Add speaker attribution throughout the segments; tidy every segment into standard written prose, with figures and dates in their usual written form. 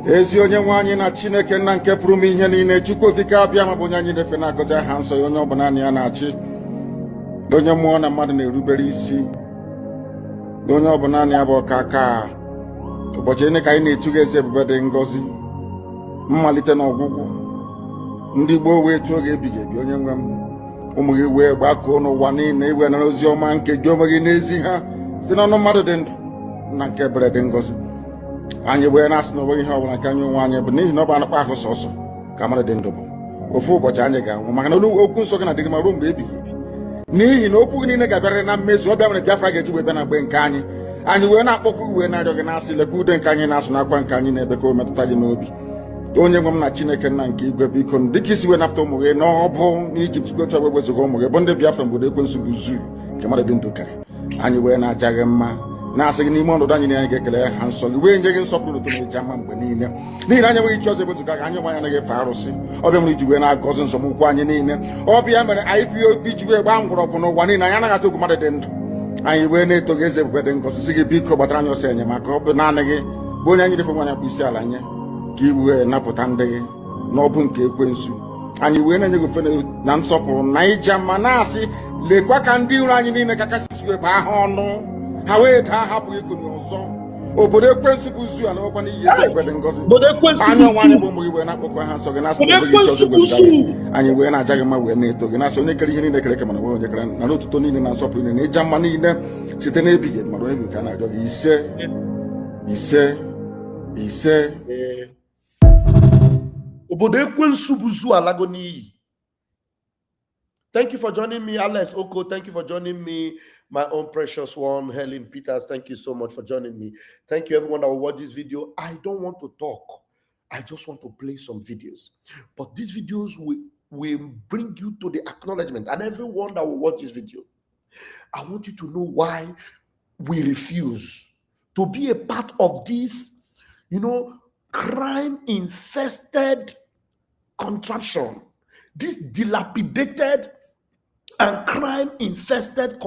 Speaker 1: ezi onye nwe anyị na Chineke nna nke pụrụ ime ihe niile, Chukwu okike abịa ma bụ onye anyị na-efe na-agọzi aha nsọ ya, onye ọbụla na ya na-achị, onye mmụọ na mmadụ na-erubere isi, onye ọbụla na ya bụ ọkaka. Ụbọchị ene ka anyị na-etugha eze ebube dị ngọzi, mmalite na ọgwụgwụ. Ndị gboo wee tụọ oge ebighị ebi, onye nwe m, ụmụ gị wee gbakọọ n'ụwa niile iwe na ozi ọma nke gị onwe gị n'ezi ha site n'ọnụ mmadụ dị ndụ na nke ebere dị ngọzi. Anyị wee na-asị na onweghị ihe ọbụla nke anyị onwe anyị bụ n'ihi na ọ bụ anụkpa ahụ sọsọ ka mmadụ dị ndụ bụ. Ofu ụbọchị anyị ga-anwụ, maka na okwu nsọ gị na-adịgị ma ruo mgbe ebighị ebi, n'ihi na okwu gị niile ga-abịarịrị na mmezu. Ọbịa mere Biafra ga-eji wee bịa na mgbe nke anyị. Anyị wee na-akpọkụ wee na-arịọ gị na-asị, lekwa ude nke anyị na-asụ n'akwa nke anyị na-ebe ka o metụta gị n'obi. Onye nwe m na Chineke nna nke igwe, biko dịka isi wee napụta ụmụ gị n'ọbụ n'Ijipt gotu wee wezuga ụmụ gị bụ ndị Biafra mgbe ekwensu bụ zuu nke mmadụ dị ndụ karị. Anyị wee na-aja gị mma, na-asị gị n'ime ọnọdụ anyị na anyị ga-ekele ha nsọ gị, wee nye gị nsọpụrụ ụtọ na eji ama mgbe niile, n'ihi na anyị enweghị chi ọzọ ewezuga gị. Anyị nwe anyị anaghị efe arụsị. Ọbịa mere iji wee na-agọzi nsọmụkwụ anyị niile. Ọbịa mere IPOB ji wee gbaa mgbọrọgwụ n'ụwa niile. Anyị anaghị atụ egwu mmadụ dị ndụ. Anyị wee na-eto gị eze ebube dị ngọzi, sị gị biko gbatara anyị ọsọ enyemaka. Ọ bụ naanị gị bụ onye anyị refe nwaanyị bụ isi ala nye ka i wee napụta ndị gị n'ọbụ nke ekwensu. Anyị wee na-enye gị ofe na nsọpụrụ na ija ma na-asị, lekwa ka ndị iro anyị niile ka kasị wee baa ha ọnụ, ha wee daa hapụ ikuni ọzọ. Obodo ekwensu bụ zu ala nwekwa n'iyi eze ebube dị ngọzi. Anyị onwe anyị bụ ụmụ gị wee na-akpọkwa ha nsọ gị, na-asị na obodo gị chọzọ. Anyị wee na-aja gị mma wee na-eto gị, na-asị onye kere ihe niile kere eke mana nwere onye kere na n'otuto niile na nsọpụrụ niile na ịja mma niile site n'ebighị ebi, mara onye bụ ka a na-arịọ gị. Ise
Speaker 2: obodo ekwensu bụ zu alago n'iyi. Thank you for joining me, Alex Oko. Thank you for joining me, my own precious one, Helen Peters. Thank you so much for joining me. Thank you, everyone that will watch this video. I don't want to talk. I just want to play some videos. But these videos will bring you to the acknowledgement. And everyone that will watch this video, I want you to know why we refuse to be a part of this, crime-infested contraption, this dilapidated and crime-infested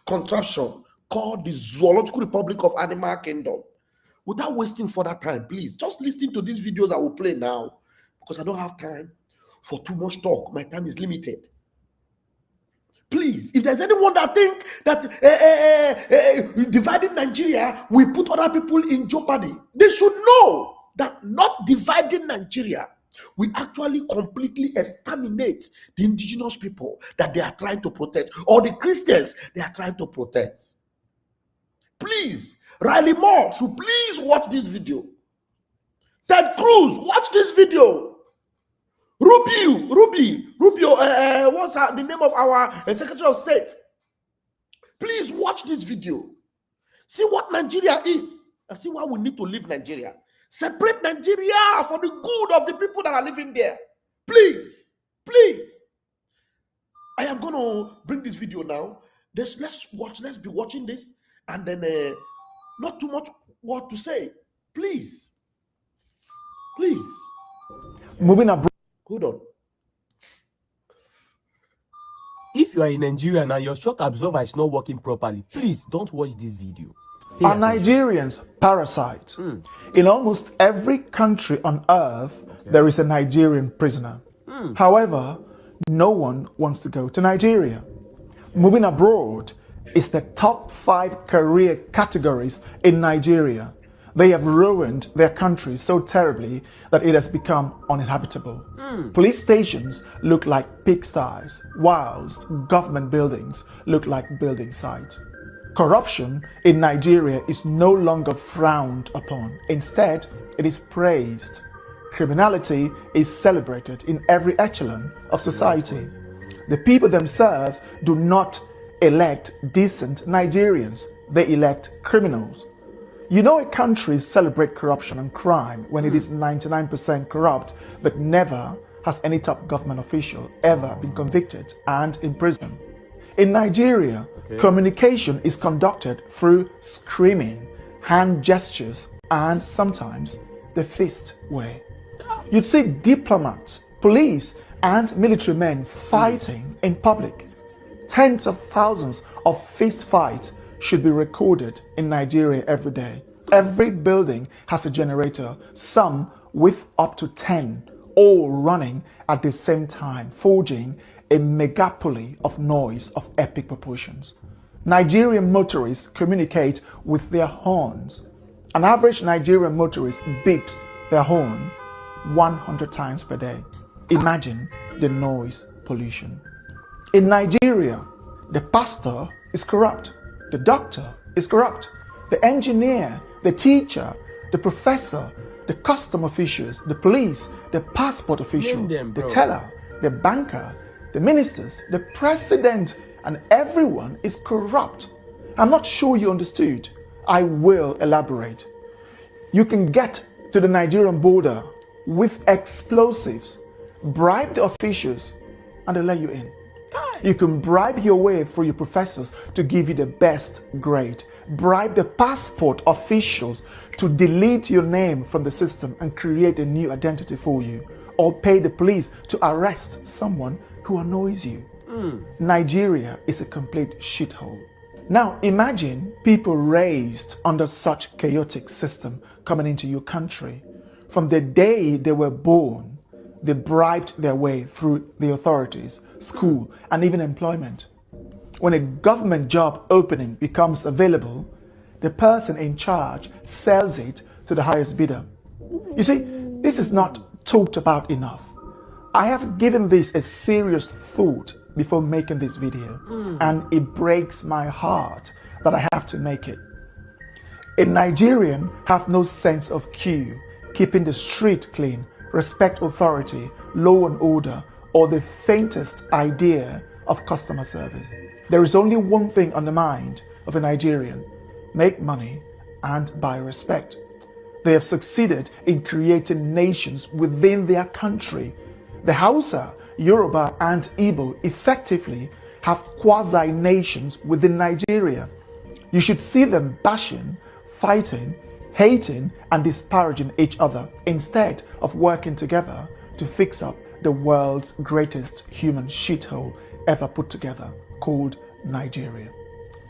Speaker 2: contraption called the Zoological Republic of Animal Kingdom. Without wasting further time, please, just listen to these videos I will play now, because I don't have time for too much talk. My time is limited. Please, if there's anyone that think that dividing Nigeria will put other people in jeopardy, they should know that not dividing Nigeria will actually completely exterminate the indigenous people that they are trying to protect, or the Christians they are trying to protect. Please, Riley Moore should please watch this video. Ted Cruz, watch this video. Rubio, what's the name of our Secretary of State? Please watch this video. See what Nigeria is, and see why we need to leave Nigeria. Separate Nigeria for the good of the people that are living there. Please. I am going to bring this video now. Let's be watching this, and then not too much what to say. Please.
Speaker 3: Moving abroad.
Speaker 2: Hold on.
Speaker 4: If you are in Nigeria and your shock absorber is not working properly, please don't watch this video.
Speaker 3: Are Nigerians parasites? In almost every country on earth, there is a Nigerian prisoner. However, no one wants to go to Nigeria. Moving abroad is the top 5 career categories in Nigeria. They have ruined their country so terribly that it has become uninhabitable. Police stations look like pigsties, whilst government buildings look like building sites. Corruption in Nigeria is no longer frowned upon. Instead, it is praised. Criminality is celebrated in every echelon of society. The people themselves do not elect decent Nigerians. They elect criminals. You know, a country celebrates corruption and crime when it is 99% corrupt, but never has any top government official ever been convicted and imprisoned. In Nigeria, communication is conducted through screaming, hand gestures, and sometimes the fist way. You'd see diplomats, police, and military men fighting in public. Tens of thousands of fist fights should be recorded in Nigeria every day. Every building has a generator, some with up to 10, all running at the same time, forging a megapoly of noise of epic proportions. Nigerian motorists communicate with their horns. An average Nigerian motorist beeps their horn 100 times per day. Imagine the noise pollution. In Nigeria, the pastor is corrupt, the doctor is corrupt, the engineer, the teacher, the professor, the custom officials, the police, the passport official, the teller, the banker, the ministers, the president, and everyone is corrupt. I'm not sure you understood. I will elaborate. You can get to the Nigerian border with explosives, bribe the officials, and they'll let you in. You can bribe your way through your professors to give you the best grade. Bribe the passport officials to delete your name from the system and create a new identity for you. Or pay the police to arrest someone who annoys you. Nigeria is a complete shithole. Now imagine people raised under such chaotic system coming into your country. From the day they were born, they bribed their way through the authorities, school, and even employment. When a government job opening becomes available, the person in charge sells it to the highest bidder. You see, this is not talked about enough. I have given this a serious thought before making this video, and it breaks my heart that I have to make it. A Nigerian have no sense of queue, keeping the street clean, respect authority, law and order, or the faintest idea of customer service. There is only one thing on the mind of a Nigerian: make money and buy respect. They have succeeded in creating nations within their country. The Hausa, Yoruba, and Igbo effectively have quasi-nations within Nigeria. You should see them bashing, fighting, hating, and disparaging each other instead of working together to fix up the world's greatest human shithole ever put together, called Nigeria.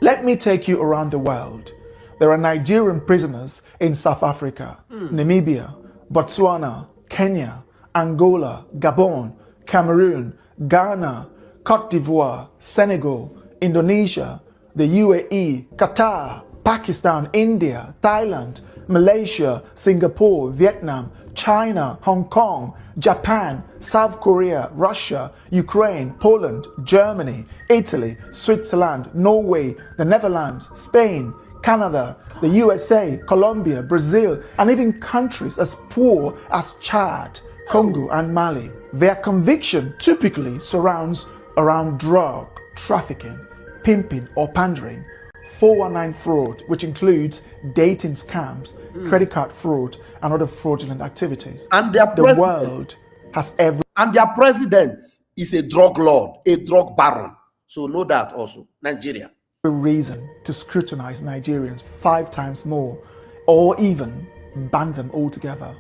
Speaker 3: Let me take you around the world. There are Nigerian prisoners in South Africa, Namibia, Botswana, Kenya, Angola, Gabon, Cameroon, Ghana, Cote d'Ivoire, Senegal, Indonesia, the UAE, Qatar, Pakistan, India, Thailand, Malaysia, Singapore, Vietnam, China, Hong Kong, Japan, South Korea, Russia, Ukraine, Poland, Germany, Italy, Switzerland, Norway, the Netherlands, Spain, Canada, the USA, Colombia, Brazil, and even countries as poor as Chad, Congo, and Mali. Their conviction typically surrounds around drug trafficking, pimping or pandering, 419 fraud, which includes dating scams, credit card fraud, and other fraudulent activities.
Speaker 2: And their
Speaker 3: The
Speaker 2: president,
Speaker 3: world has every
Speaker 2: and their president is a drug lord, a drug baron. So know that also, Nigeria.
Speaker 3: reason to scrutinize Nigerians 5 times more, or even ban them altogether.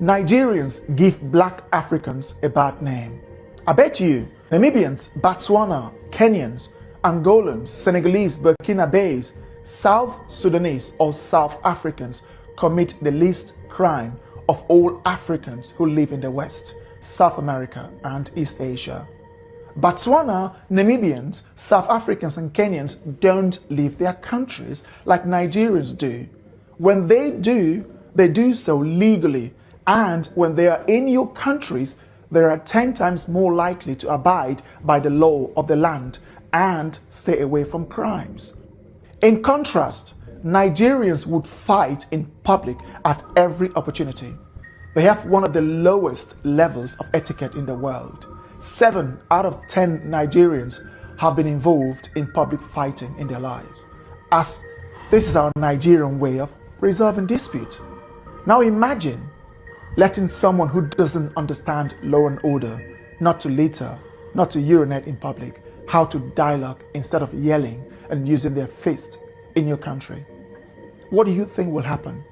Speaker 3: Nigerians give black Africans a bad name. I bet you Namibians, Botswana, Kenyans, Angolans, Senegalese, Burkinabes, South Sudanese, or South Africans commit the least crime of all Africans who live in the West, South America, and East Asia. Botswana, Namibians, South Africans, and Kenyans don't leave their countries like Nigerians do. When they do so legally, and when they are in your countries, they are 10 times more likely to abide by the law of the land and stay away from crimes. In contrast, Nigerians would fight in public at every opportunity. They have one of the lowest levels of etiquette in the world. 7 out of 10 Nigerians have been involved in public fighting in their lives, as this is our Nigerian way of resolving dispute. Now imagine letting someone who doesn't understand law and order not to litter, not to urinate in public, how to dialogue instead of yelling and using their fists in your country. What do you think will happen?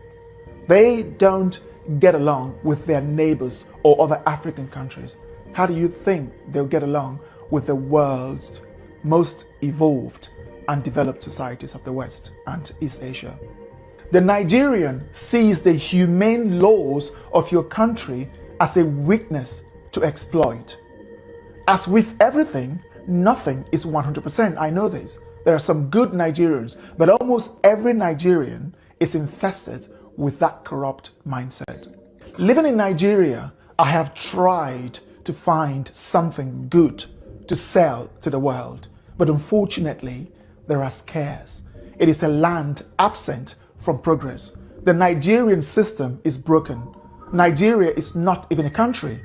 Speaker 3: They don't get along with their neighbors or other African countries. How do you think they'll get along with the world's most evolved and developed societies of the West and East Asia? The Nigerian sees the humane laws of your country as a weakness to exploit. As with everything, nothing is 100%. I know this. There are some good Nigerians, but almost every Nigerian is infested with that corrupt mindset. Living in Nigeria, I have tried to find something good to sell to the world, but unfortunately, there are scares. It is a land absent from progress. The Nigerian system is broken. Nigeria is not even a country.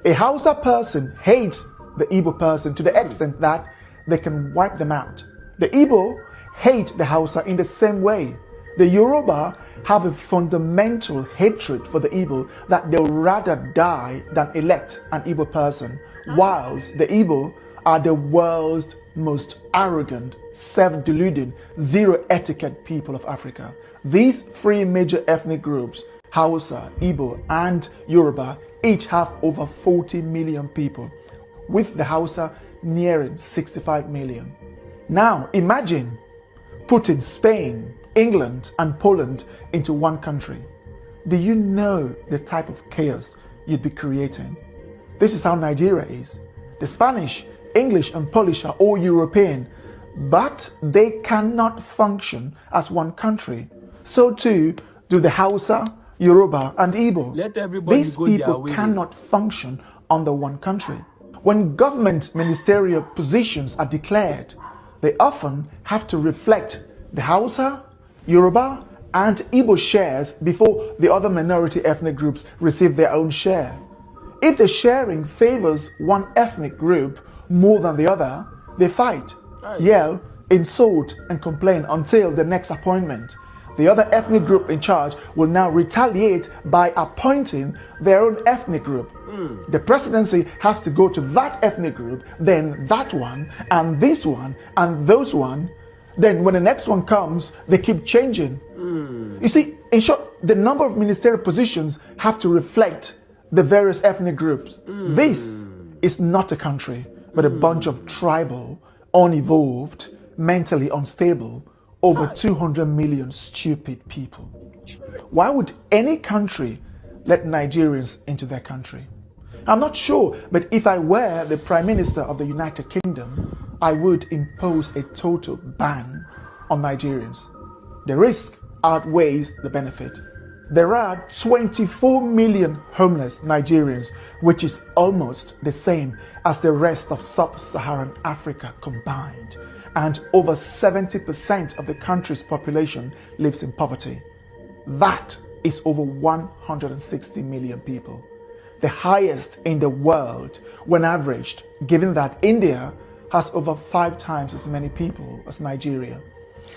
Speaker 3: A Hausa person hates the Igbo person to the extent that they can wipe them out. The Igbo hate the Hausa in the same way. The Yoruba have a fundamental hatred for the Igbo that they'll rather die than elect an Igbo person, whilst the Igbo are the world's most arrogant, self-deluding, zero-etiquette people of Africa. These three major ethnic groups, Hausa, Igbo, and Yoruba, each have over 40 million people, with the Hausa nearing 65 million. Now imagine putting Spain, England, and Poland into one country. Do you know the type of chaos you'd be creating? This is how Nigeria is. The Spanish, English, and Polish are all European, but they cannot function as one country. So too do the Hausa, Yoruba, and Igbo.
Speaker 4: Let everybody
Speaker 3: These
Speaker 4: go their
Speaker 3: people
Speaker 4: way.
Speaker 3: cannot function under one country. When government ministerial positions are declared, they often have to reflect the Hausa, Yoruba, and Igbo shares before the other minority ethnic groups receive their own share. If the sharing favors one ethnic group more than the other, they fight, yell, insult, and complain until the next appointment. The other ethnic group in charge will now retaliate by appointing their own ethnic group. The presidency has to go to that ethnic group, then that one, and this one, and those one. Then when the next one comes, they keep changing. You see, in short, the number of ministerial positions have to reflect the various ethnic groups. This is not a country, but a bunch of tribal, unevolved, mentally unstable, over 200 million stupid people. Why would any country let Nigerians into their country? I'm not sure, but if I were the Prime Minister of the United Kingdom, I would impose a total ban on Nigerians. The risk outweighs the benefit. There are 24 million homeless Nigerians, which is almost the same as the rest of sub-Saharan Africa combined. And over 70% of the country's population lives in poverty. That is over 160 million people. The highest in the world when averaged, given that India has over 5 times as many people as Nigeria.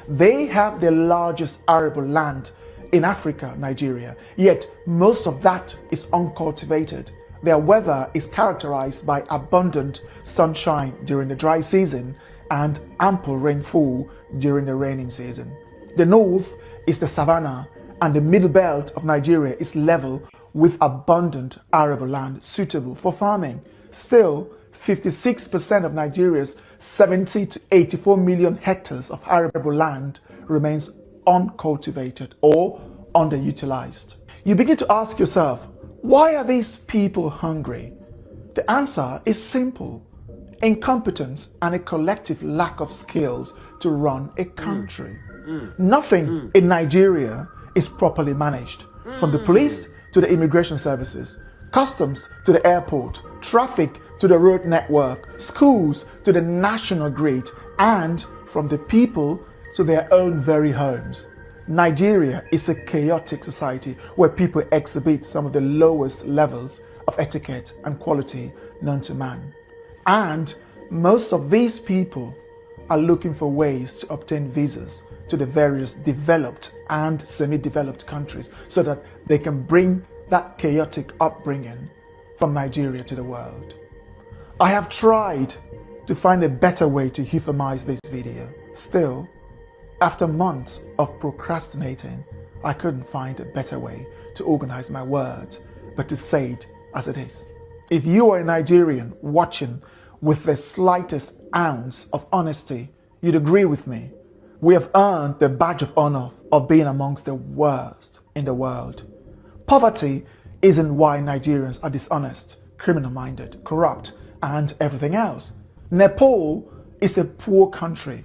Speaker 3: They have the largest arable land in Africa, Nigeria, yet most of that is uncultivated. Their weather is characterized by abundant sunshine during the dry season and ample rainfall during the raining season. The north is the savannah, and the middle belt of Nigeria is level with abundant arable land suitable for farming. Still, 56% of Nigeria's 70 to 84 million hectares of arable land remains uncultivated or underutilized. You begin to ask yourself, why are these people hungry? The answer is simple: incompetence and a collective lack of skills to run a country. Nothing in Nigeria is properly managed, from the police to the immigration services, customs to the airport, traffic to the road network, schools to the national grid, and from the people to their own very homes. Nigeria is a chaotic society where people exhibit some of the lowest levels of etiquette and quality known to man. And most of these people are looking for ways to obtain visas to the various developed and semi-developed countries so that they can bring that chaotic upbringing from Nigeria to the world. I have tried to find a better way to euphemize this video. Still, after months of procrastinating, I couldn't find a better way to organize my words, but to say it as it is. If you are a Nigerian watching with the slightest ounce of honesty, you'd agree with me. we have earned the badge of honor of being amongst the worst in the world. Poverty isn't why Nigerians are dishonest, criminal-minded, corrupt, and everything else. Nepal is a poor country.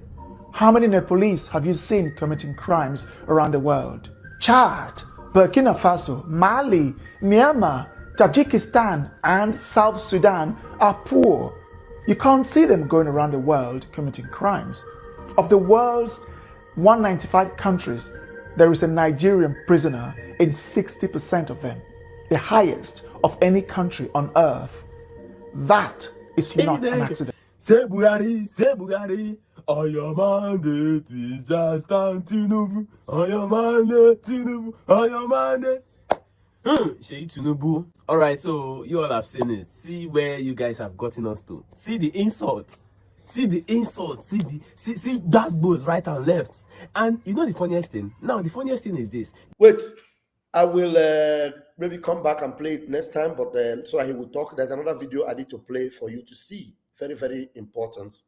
Speaker 3: How many Nepalese have you seen committing crimes around the world? Chad, Burkina Faso, Mali, Myanmar, Tajikistan, and South Sudan are poor. You can't see them going around the world committing crimes. Of the world's 195 countries, there is a Nigerian prisoner in 60% of them, the highest of any country on earth. That is not an accident.
Speaker 4: Say Bugatti, on your mandate, we just stand Tinubu. On your mandate, Tinubu, on your mandate. Shey Tinubu. All right, so you all have seen it. See where you guys have gotten us to. See the insults. See the insults. See Dasbos right and left. And you know the funniest thing? Now, the funniest thing is this.
Speaker 2: Wait, I will maybe come back and play it next time, but so he will talk. There's another video I need to play for you to see. Very, very important.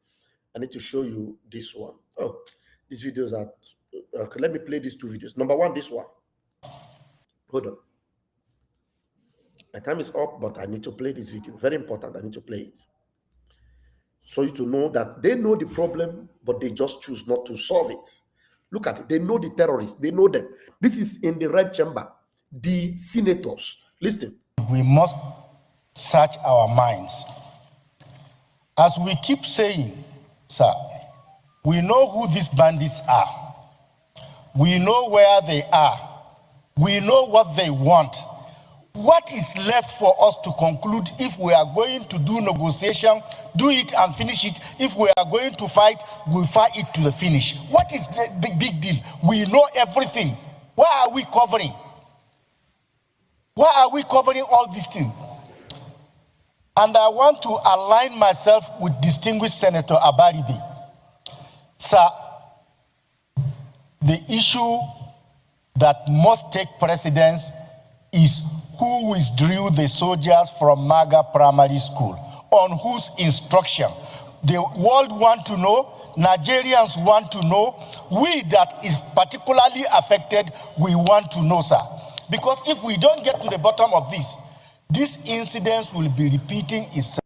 Speaker 2: I need to show you this one. Oh, these videos are... Okay, let me play these two videos. Number one, this one. Hold on. My time is up, but I need to play this video. Very important. I need to play it. So you to know that they know the problem, but they just choose not to solve it. Look at it. They know the terrorists. They know them. This is in the red chamber. The senators. Listen.
Speaker 5: We must search our minds. As we keep saying, sir, we know who these bandits are. We know where they are. We know what they want. What is left for us to conclude? If we are going to do negotiation, do it and finish it. If we are going to fight, we fight it to the finish. What is the big deal? We know everything. Why are we covering? Why are we covering all these things? And I want to align myself with distinguished Senator Abaribe. Sir, the issue that must take precedence is who withdrew the soldiers from Maga Primary School, on whose instruction. The world want to know, Nigerians want to know, we that is particularly affected, we want to know, sir. Because if we don't get to the bottom of this, these incidents will be repeating itself.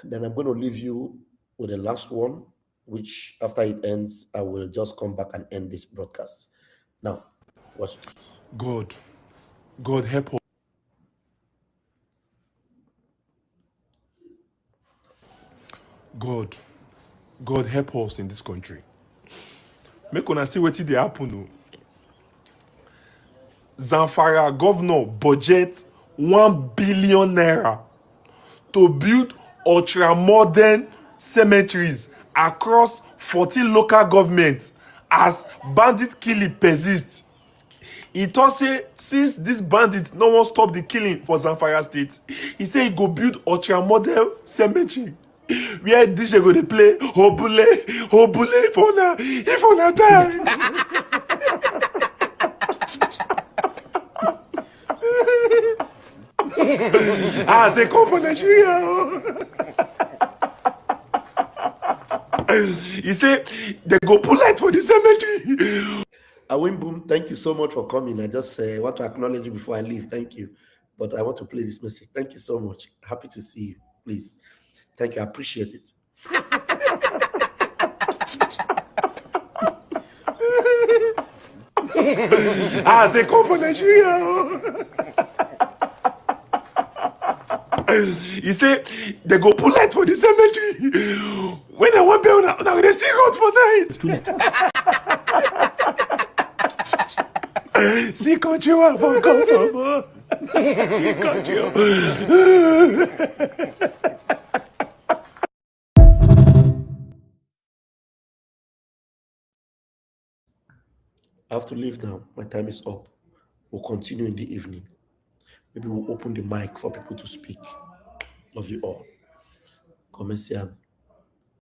Speaker 2: Then I'm going to leave you with the last one, which after it ends, I will just come back and end this broadcast. Now, watch this.
Speaker 6: God help us. God help us in this country. Make una see wetin dey happen o. Zamfara governor budget 1 billion naira to build ultra-modern cemeteries across 14 local governments as bandit killing persists. He thought say since this bandit no wan stop the killing for Zamfara state, he say he go build ultra-modern cemetery where DJ go dey play Obule for una if una die. They come for Nigeria. He say they go pull light for the cemetery.
Speaker 2: Awimboom, thank you so much for coming. I just want to acknowledge you before I leave. Thank you. But I want to play this message. Thank you so much. Happy to see you. Please. Thank you. I appreciate it.
Speaker 6: They come for Nigeria. He say they go pull light for the cemetery. When I want to be on they see God for night. See country where I come from. See country.
Speaker 2: I have to leave now. My time is up. We'll continue in the evening. Maybe we'll open the mic for people to speak. Love you all. Come and see